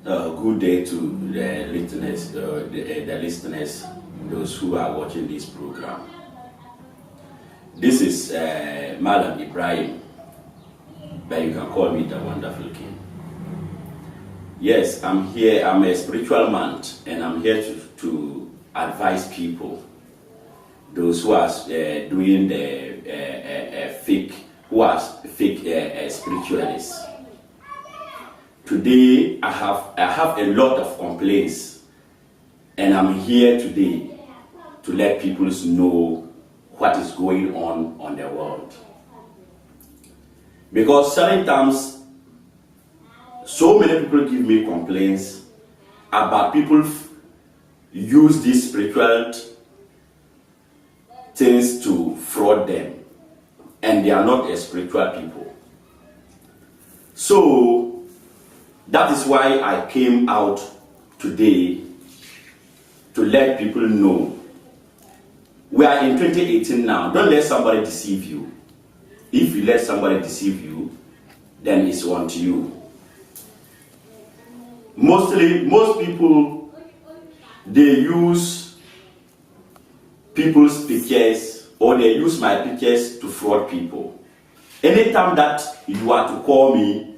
Good day to the listeners, the listeners, those who are watching this program. This is Malam Ibrahim, but you can call me the Wonderful King. Yes, I'm here. I'm a spiritual man, and I'm here to advise people, those who are doing the fake, who are fake spiritualists. Today, I have a lot of complaints, and I'm here today to let people know what is going on the world. Because certain times, so many people give me complaints about people use these spiritual things to fraud them, and they are not a spiritual people. So that is why I came out today to let people know. We are in 2018 now. Don't let somebody deceive you. If you let somebody deceive you, then it's on to you. Most people, they use people's pictures, or they use my pictures to fraud people. Anytime that you are to call me,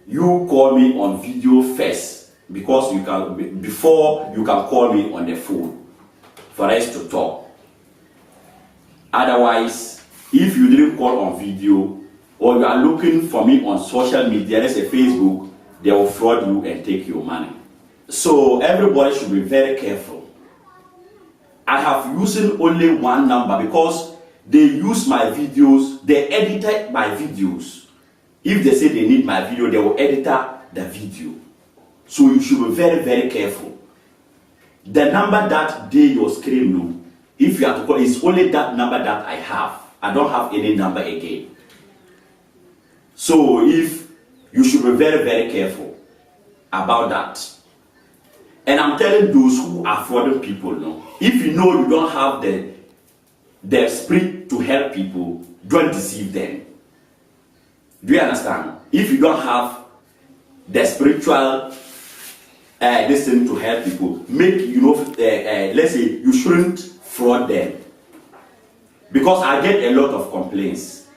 you call me on video first, because before you can call me on the phone for us to talk. Otherwise, if you didn't call on video, or you are looking for me on social media, let's say Facebook, they will fraud you and take your money. So everybody should be very careful. I have using only one number because they use my videos, they edited my videos. If they say they need my video, they will edit the video. So you should be very, very careful. The number that they your screen know, if you have to call, it's only that number that I have. I don't have any number again. So if you should be very, very careful about that. And I'm telling those who are frauding people, no, if you know you don't have the spirit to help people, don't deceive them. Do you understand? If you don't have the spiritual this thing to help people, let's say you shouldn't fraud them. Because I get a lot of complaints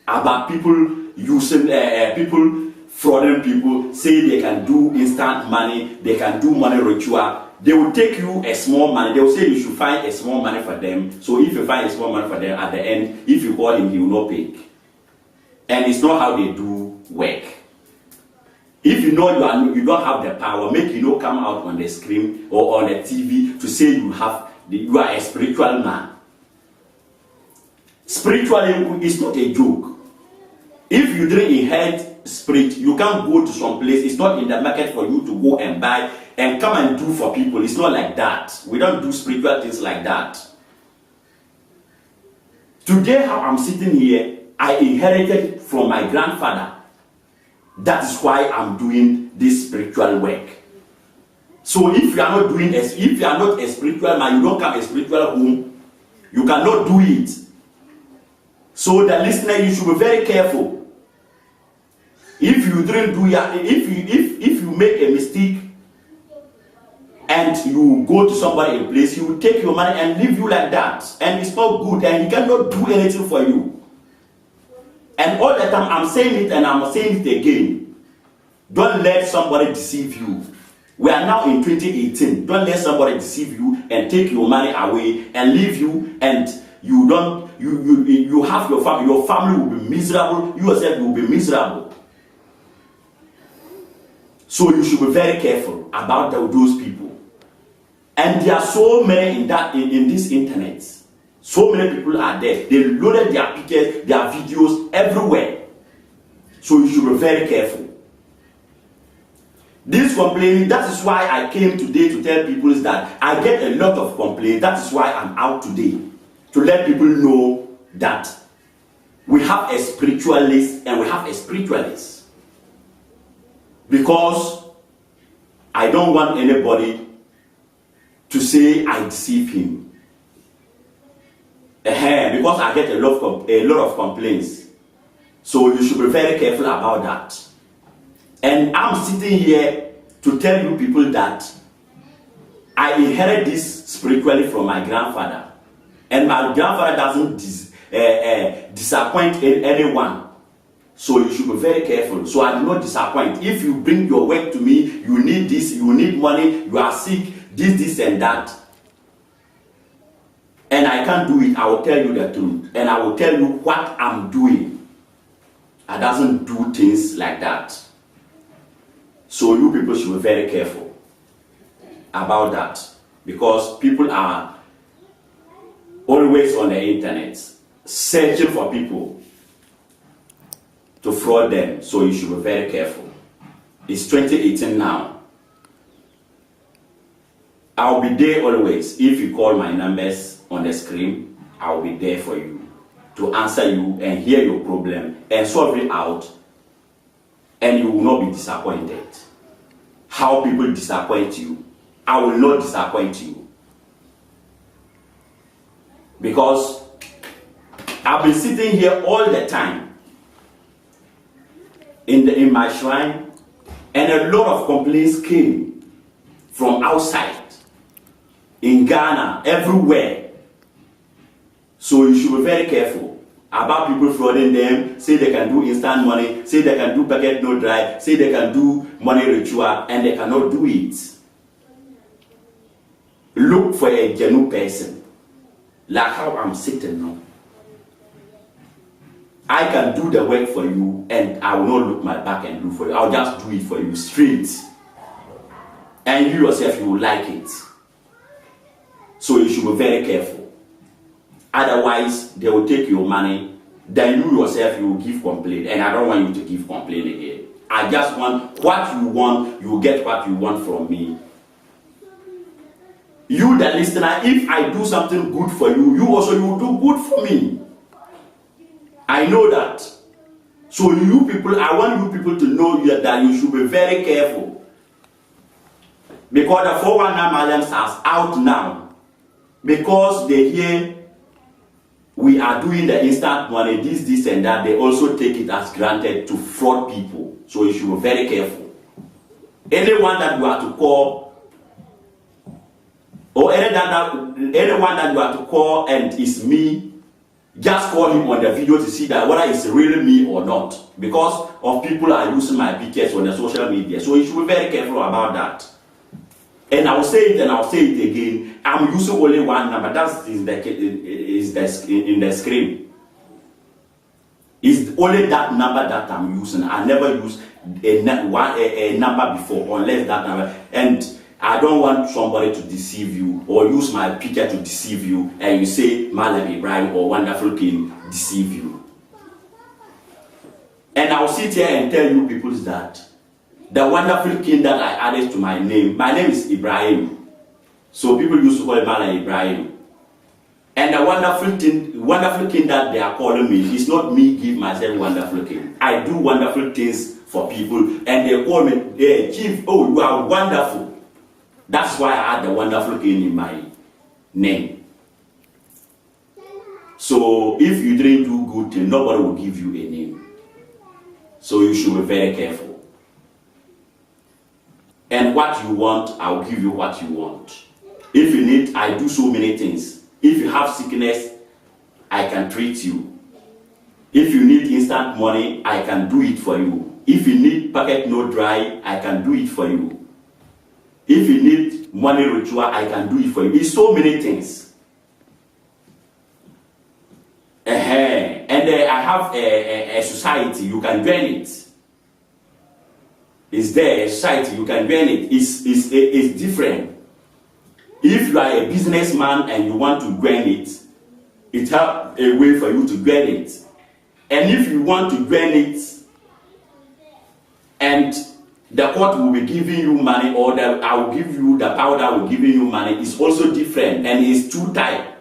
about people using people frauding people, say they can do instant money, they can do money ritual. They will take you a small money. They will say you should find a small money for them. So if you find a small money for them, at the end, if you call him, he will not pay. And it's not how they do work. If you know you don't have the power, make come out on the screen or on the TV to say you are a spiritual man. Spiritually, it's not a joke. If you didn't inherit spirit, you can't go to some place. It's not in the market for you to go and buy and come and do for people. It's not like that. We don't do spiritual things like that. Today, how I'm sitting here, I inherited from my grandfather. That is why I'm doing this spiritual work. So if you are not a spiritual man, you don't come a spiritual home, you cannot do it. So the listener, you should be very careful. If you didn't do if you make a mistake and you go to somebody in a place, he will take your money and leave you like that. And it's not good, and he cannot do anything for you. And all the time I'm saying it, and I'm saying it again. Don't let somebody deceive you. We are now in 2018. Don't let somebody deceive you and take your money away and leave you, and you have your family. Your family will be miserable. You yourself will be miserable. So you should be very careful about those people. And there are so many in this internet. So many people are there. They loaded their pictures, their videos everywhere. So you should be very careful. This complaining, that is why I came today to tell people is that I get a lot of complaints. That is why I'm out today. To let people know that we have a spiritualist and we have a spiritualist. Because I don't want anybody to say I deceive him. Because I get a lot of complaints. So you should be very careful about that. And I'm sitting here to to tell you people that I inherit this spiritually from my grandfather, and my grandfather doesn't disappoint anyone. So you should be very careful. So I do not disappoint. If you bring your work to me, you need this, you need money, you are sick, this and that, and I can't do it, I will tell you the truth, and I will tell you what I'm doing. I doesn't do things like that. So you people should be very careful about that, because people are always on the internet searching for people to fraud them. So you should be very careful. It's 2018 now. I'll be there always. If you call my numbers on the screen, I'll be there for you to answer you and hear your problem and solve it out, and you will not be disappointed. How people disappoint you, I will not disappoint you, because I've been sitting here all the time in my shrine, and a lot of complaints came from outside, in Ghana, everywhere. So you should be very careful about people frauding them, say they can do instant money, say they can do packet no drive, say they can do money ritual, and they cannot do it. Look for a genuine person, like how I'm sitting now. I can do the work for you, and I will not look my back and do for you. I'll just do it for you straight, and you yourself, you will like it. So you should be very careful. Otherwise, they will take your money. Then you yourself, you will give complaint, and I don't want you to give complaint again. I just want what you want. You will get what you want from me. You, the listener, if I do something good for you, you also you will do good for me. I know that. So you people, I want you people to know that you should be very careful, because the 419 Malians are out now. Because they hear we are doing the instant money, this and that, they also take it as granted to fraud people. So you should be very careful. Anyone that you are to call, or anyone that you are to call and it's me, just call him on the video to see that whether it's really me or not. Because of people are using my pictures on the social media. So you should be very careful about that. And I'll say it and I'll say it again. I'm using only one number. That's in the screen. It's only that number that I'm using. I never use a number before, unless that number. And I don't want somebody to deceive you or use my picture to deceive you, and you say Malam Ibrahim or Wonderful King deceive you. And I'll sit here and tell you people that the Wonderful King that I added to my name is Ibrahim. So people used to call it Malam Ibrahim. And the wonderful king that they are calling me is not me give myself Wonderful King. I do wonderful things for people, and they call me, hey, Chief, oh, you are wonderful. That's why I had the Wonderful King in my name. So if you didn't do good thing, nobody will give you a name. So you should be very careful. And what you want, I will give you what you want. If you need, I do so many things. If you have sickness, I can treat you. If you need instant money, I can do it for you. If you need packet no dry, I can do it for you. If you need money ritual, I can do it for you. It's so many things. And I have a society, you can join it. It's there, a society, you can join it. It's different. If you are a businessman and you want to join it, it has a way for you to join it. And if you want to join it, and the court will be giving you money, or I will give you the power that will give you money, is also different, and it's too tight.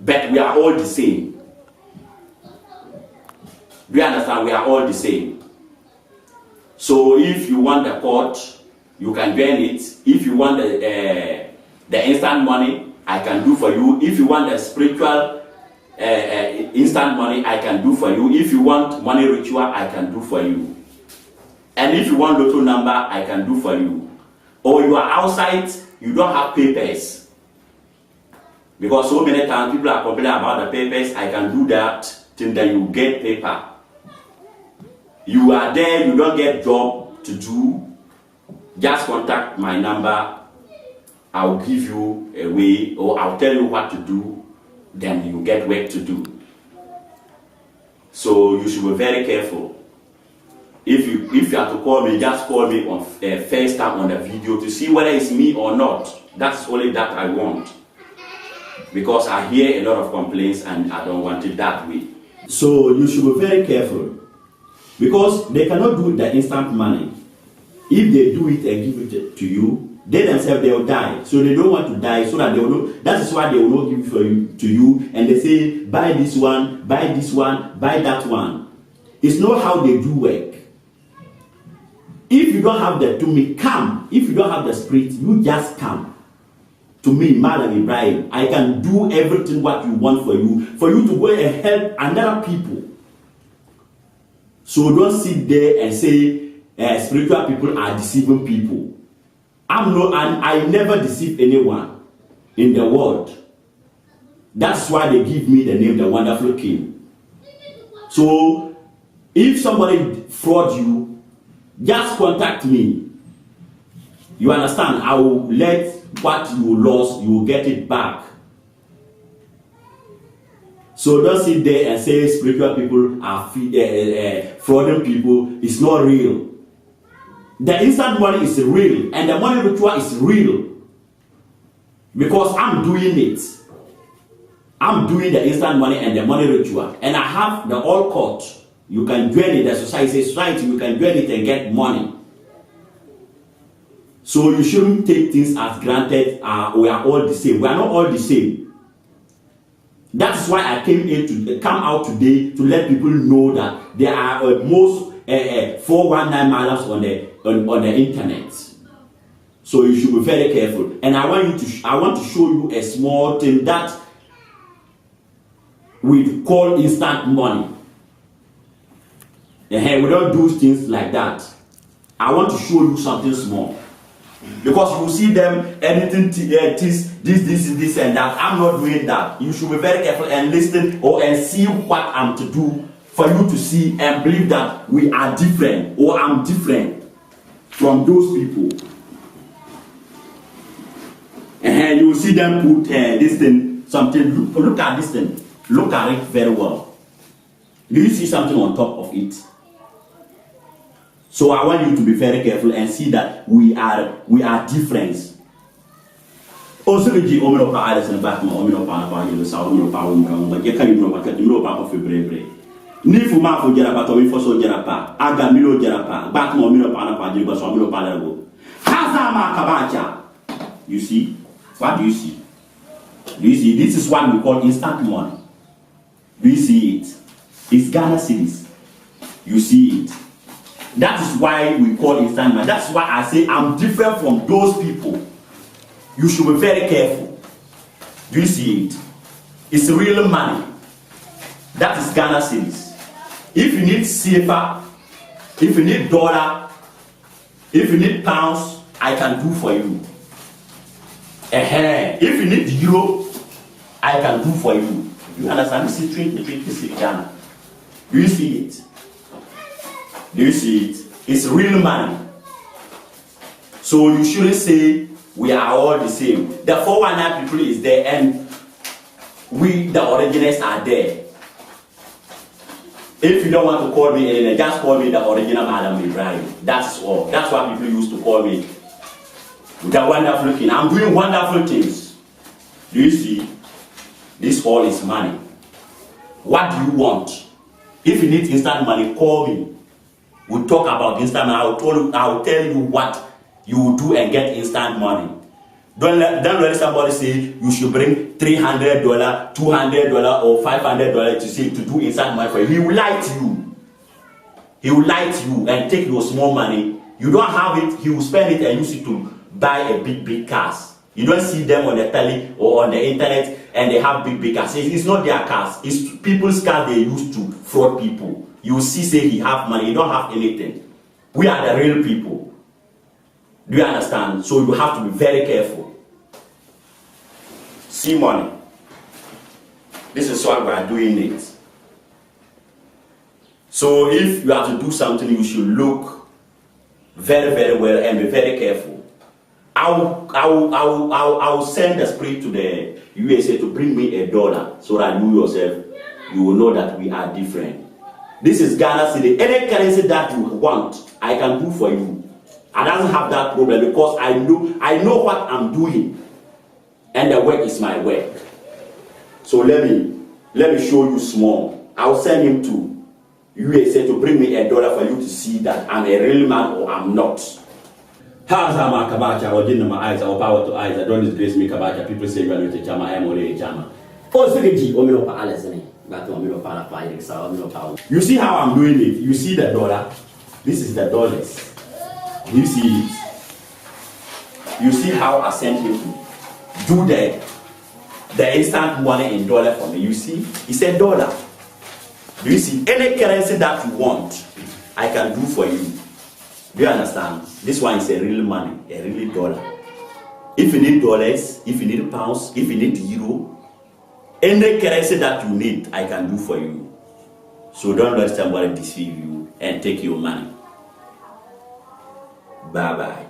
But we are all the same. Do you understand? We are all the same. So if you want the court, you can join it. If you want the instant money, I can do for you. If you want the spiritual instant money, I can do for you. If you want money ritual, I can do for you. And if you want lotto number, I can do for you. Or you are outside, you don't have papers. Because so many times people are complaining about the papers, I can do that till then you get paper. You are there, you don't get job to do, just contact my number. I'll give you a way, or I'll tell you what to do, then you get work to do. So you should be very careful. If you have to call me, just call me on first time on the video to see whether it's me or not. That's only that I want. Because I hear a lot of complaints and I don't want it that way. So you should be very careful. Because they cannot do the instant money. If they do it and give it to you, they themselves they will die. So they don't want to die so that they will know. That is why they will not give it to you. And they say, buy this one, buy this one, buy that one. It's not how they do work. If you don't have the to me, come. If you don't have the spirit, you just come to me, Madam Ibrahim. I can do everything what you want for you to go and help another people. So don't sit there and say spiritual people are deceiving people. I never deceive anyone in the world. That's why they give me the name, the Wonderful King. So if somebody fraud you, just contact me. You understand? I will let what you lost, you will get it back. So don't sit there and say spiritual people are frauding people. It's not real. The instant money is real, and the money ritual is real. Because I'm doing it. I'm doing the instant money and the money ritual. And I have the all court. You can join it, the society, you can join it and get money. So you shouldn't take things as granted. We are all the same. We are not all the same. That's why I come out today to let people know that there are most 419 malams on the internet. So you should be very careful. And I want to show you a small thing that we call instant money. We don't do things like that. I want to show you something small. Because you see them editing this and that. I'm not doing that. You should be very careful and listen and see what I'm to do for you to see and believe that we are different, or I'm different from those people. And you will see them put this thing, something. Look at this thing. Look at it very well. Do you see something on top of it? So I want you to be very careful and see that we are different. Also, the omino pa Alison Batman, omino pa you saw omino pa but you can't know what you know of February. Nifu ma for Jarapa, we for so Jarapa, Agamilo Jarapa, Batman, omino pa you was omino palabo. Hazama Kabacha. You see? What do you see? Do you see? This is what we call instant money. Do you see it? It's Ghana cities. You see it. That is why we call instant money. That's why I say I'm different from those people. You should be very careful. Do you see it? It's real money. That is Ghana cities. If you need silver, if you need dollar, if you need pounds, I can do for you. If you need euro, I can do for you. You understand? This is 2020 Ghana. Do you see it? Do you see it? It's real money. So you shouldn't say we are all the same. The 419 people is there and we, the originals, are there. If you don't want to call me Elena, just call me the original Madam Ibrahim. That's all. That's what people used to call me. The Wonderful King. I'm doing wonderful things. Do you see? This all is money. What do you want? If you need instant money, call me. We'll talk about instant money. I will tell you what you will do and get instant money. Don't let somebody say you should bring $300, $200, or $500 to do instant money for you. He will lie to you. He will lie to you and take your small money. You don't have it, he will spend it and use it to buy a big cars. You don't see them on the telly or on the internet and they have big cars. It's not their cars. It's people's cars they use to fraud people. You see, say he have money, he don't have anything. We are the real people. Do you understand? So you have to be very careful. See money. This is why we are doing it. So if you have to do something, you should look very, very well and be very careful. I'll send the spirit to the USA to bring me $1 so that you yourself, you will know that we are different. This is Ghana city. Any currency that you want, I can do for you. I don't have that problem because I know what I'm doing, and the work is my work. So let me show you small. I'll send him to USA to bring me $1 for you to see that I'm a real man or I'm not. How's my Kabacha or dinner my eyes or power to eyes? I don't disgrace me Kabacha. People say you are not a Chama, I'm only a Chama. You see how I'm doing it? You see the dollar? This is the dollars. You see it? You see how I sent him to do the instant money in dollar for me? You see? It's $1. Do you see? Any currency that you want, I can do for you. Do you understand? This one is a real money, a real dollar. If you need dollars, if you need pounds, if you need euro, any currency that you need, I can do for you. So don't let somebody deceive you and take your money. Bye-bye.